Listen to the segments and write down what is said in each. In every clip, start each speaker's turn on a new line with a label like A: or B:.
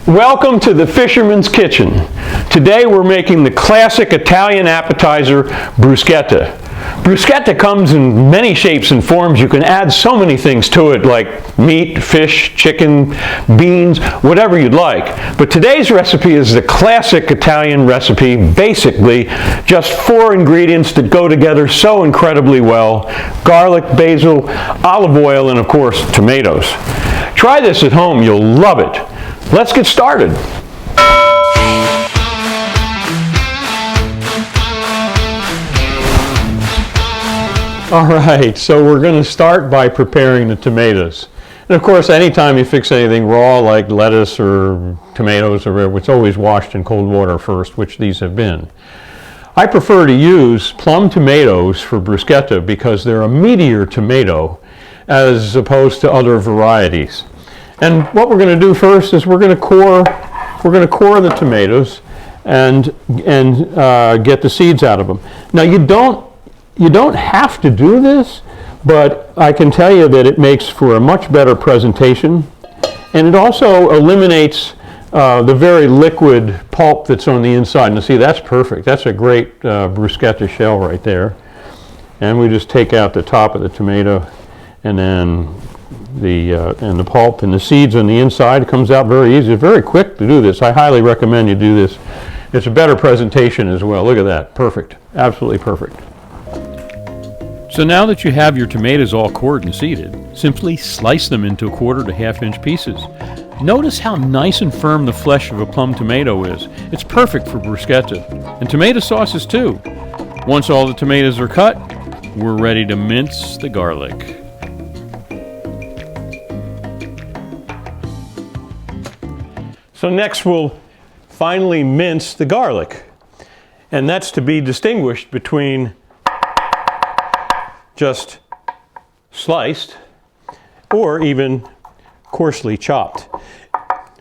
A: Welcome to the Fisherman's Kitchen. Today we're making the classic Italian appetizer, bruschetta. Bruschetta comes in many shapes and forms. You can add so many things to it, like meat, fish, chicken, beans, whatever you'd like. But today's recipe is the classic Italian recipe, basically just 4 ingredients that go together so incredibly well: garlic, basil, olive oil, and of course tomatoes. Try this at home, you'll love it. Let's get started. All right, so we're going to start by preparing the tomatoes. And of course, anytime you fix anything raw like lettuce or tomatoes or whatever, it's always washed in cold water first, which these have been. I prefer to use plum tomatoes for bruschetta because they're a meatier tomato as opposed to other varieties. And what we're going to do first is we're going to core the tomatoes and get the seeds out of them. Now you don't have to do this, but I can tell you that it makes for a much better presentation, and it also eliminates the very liquid pulp that's on the inside. And see, that's perfect. That's a great bruschetta shell right there. And we just take out the top of the tomato, and then the pulp and the seeds on the inside. It comes out very easy. It's very quick to do this. I highly recommend you do this. It's a better presentation as well. Look at that. Perfect. Absolutely perfect. So now that you have your tomatoes all cored and seeded, simply slice them into 1/4 to 1/2 inch pieces. Notice how nice and firm the flesh of a plum tomato is. It's perfect for bruschetta. And tomato sauces too. Once all the tomatoes are cut, we're ready to mince the garlic. So next we'll finally mince the garlic, and that's to be distinguished between just sliced or even coarsely chopped.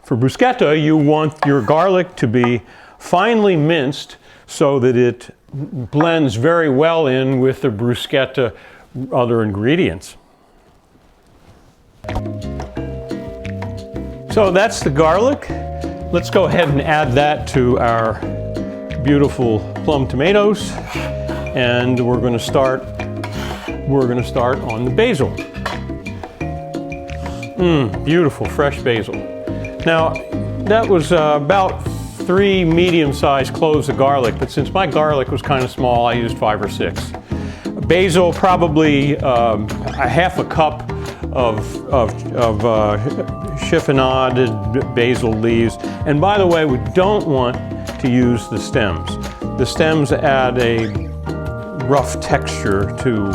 A: For bruschetta, you want your garlic to be finely minced so that it blends very well in with the bruschetta other ingredients. So that's the garlic. Let's go ahead and add that to our beautiful plum tomatoes, and we're going to start on the basil. Beautiful fresh basil. Now that was about 3 medium-sized cloves of garlic, but since my garlic was kind of small, I used 5 or 6. Basil, probably a 1/2 cup of chiffonaded basil leaves. And by the way, we don't want to use the stems. The stems add a rough texture to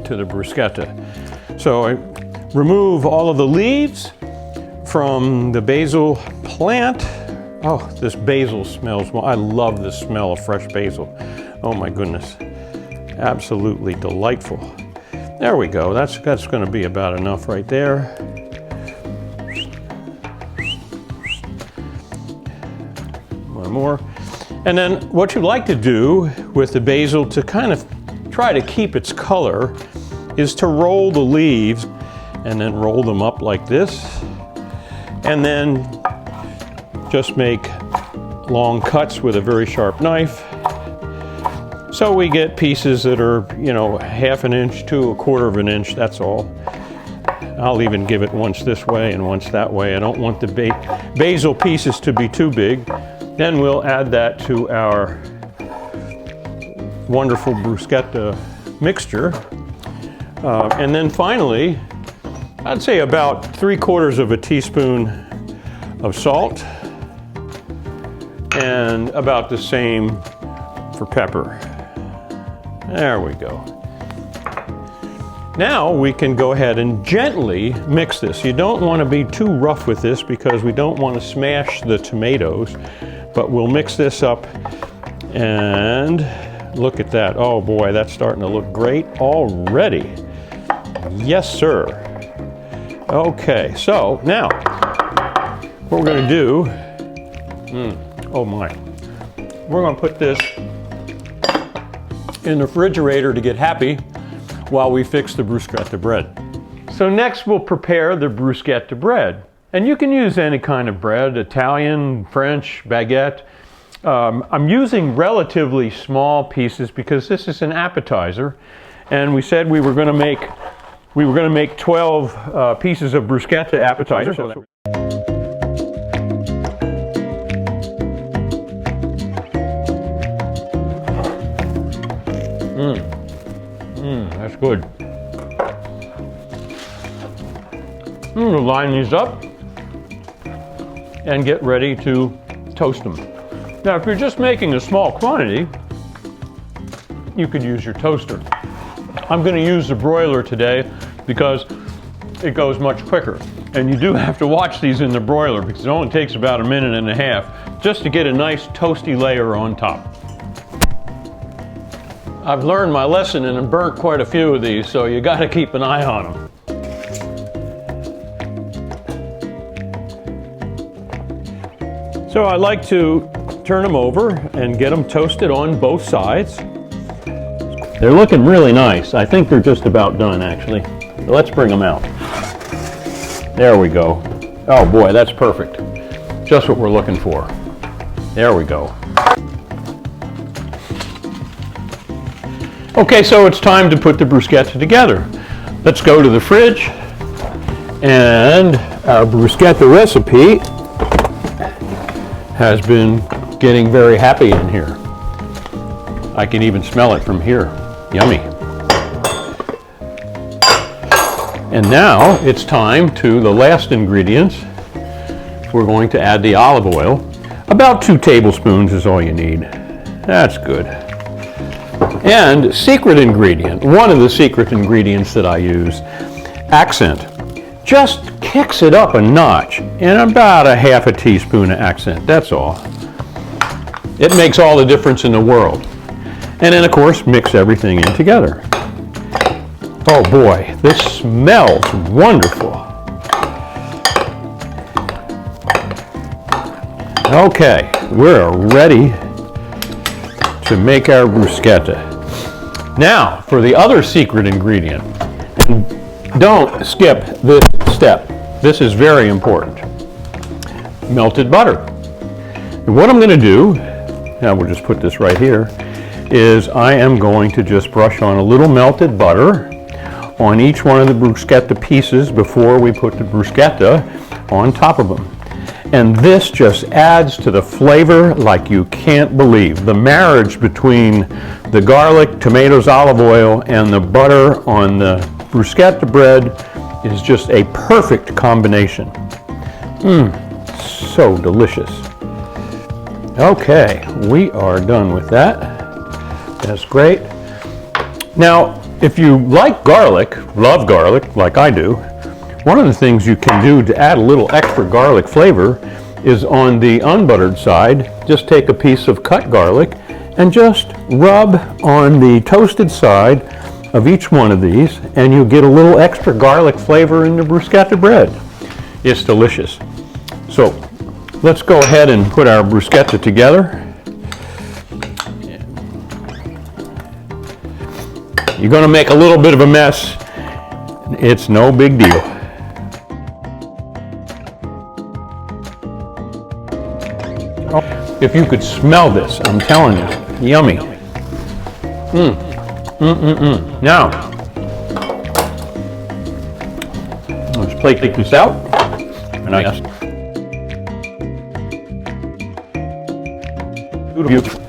A: the bruschetta. So I remove all of the leaves from the basil plant. Oh, this basil smells well. I love the smell of fresh basil. Oh my goodness, absolutely delightful. There we go. That's going to be about enough right there. One more. And then what you like to do with the basil to kind of try to keep its color is to roll the leaves and then roll them up like this, and then just make long cuts with a very sharp knife. So we get pieces that are, 1/2 inch to 1/4 inch, that's all. I'll even give it once this way and once that way. I don't want the basil pieces to be too big. Then we'll add that to our wonderful bruschetta mixture. And then finally, I'd say about 3/4 teaspoon of salt, and about the same for pepper. There we go. Now we can go ahead and gently mix this. You don't want to be too rough with this because we don't want to smash the tomatoes, but we'll mix this up, and look at that. Oh boy, that's starting to look great already. Yes, sir. Okay, so now what we're going to do, oh my, we're going to put this in the refrigerator to get happy while we fix the bruschetta bread. So next we'll prepare the bruschetta bread. And you can use any kind of bread, Italian, French, baguette. I'm using relatively small pieces because this is an appetizer, and we said we were going to make 12 pieces of bruschetta appetizer. That's good. I'm going to line these up and get ready to toast them. Now, if you're just making a small quantity, you could use your toaster. I'm going to use the broiler today because it goes much quicker. And you do have to watch these in the broiler because it only takes about a minute and a half just to get a nice toasty layer on top. I've learned my lesson and have burnt quite a few of these, so you got to keep an eye on them. So I like to turn them over and get them toasted on both sides. They're looking really nice. I think they're just about done, actually. So let's bring them out. There we go. Oh boy, that's perfect. Just what we're looking for. There we go. Okay, so it's time to put the bruschetta together. Let's go to the fridge, and our bruschetta recipe has been getting very happy in here. I can even smell it from here. Yummy. And now it's time to the last ingredients. We're going to add the olive oil. About 2 tablespoons is all you need. That's good. And secret ingredient, one of the secret ingredients that I use, accent. Just kicks it up a notch, and about a half a teaspoon of accent, that's all. It makes all the difference in the world. And then, of course, mix everything in together. Oh boy, this smells wonderful. Okay, we're ready to make our bruschetta. Now, for the other secret ingredient, and don't skip this step. This is very important. Melted butter. And what I'm going to do, now we'll just put this right here, is I am going to just brush on a little melted butter on each one of the bruschetta pieces before we put the bruschetta on top of them. And this just adds to the flavor like you can't believe. The marriage between the garlic, tomatoes, olive oil, and the butter on the bruschetta bread is just a perfect combination. So delicious. Okay, we are done with that. That's great. Now, if you like garlic, love garlic like I do, one of the things you can do to add a little extra garlic flavor is on the unbuttered side, just take a piece of cut garlic and just rub on the toasted side of each one of these, and you get a little extra garlic flavor in the bruschetta bread. It's delicious. So let's go ahead and put our bruschetta together. You're going to make a little bit of a mess. It's no big deal. If you could smell this, I'm telling you, yummy. Now, let's plate this out. And beautiful.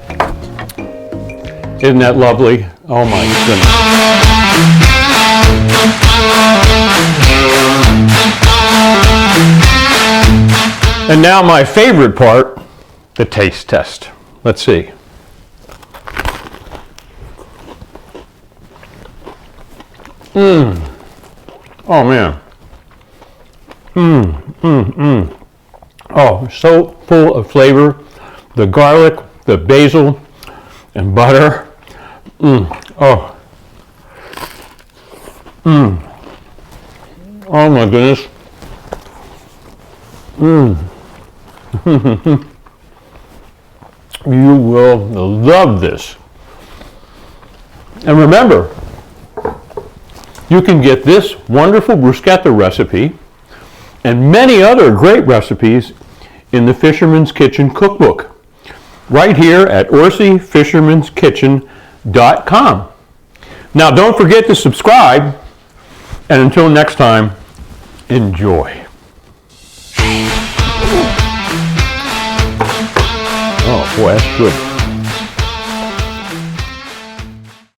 A: Isn't that lovely? Oh my goodness. And now my favorite part, the taste test. Let's see. Oh man. Oh, so full of flavor. The garlic, the basil, and butter. Oh. Oh my goodness. You will love this. And remember, you can get this wonderful bruschetta recipe and many other great recipes in the Fisherman's Kitchen Cookbook, right here at OrsiFisherman'sKitchen.com. Now don't forget to subscribe, and until next time, enjoy. Oh boy, that's good.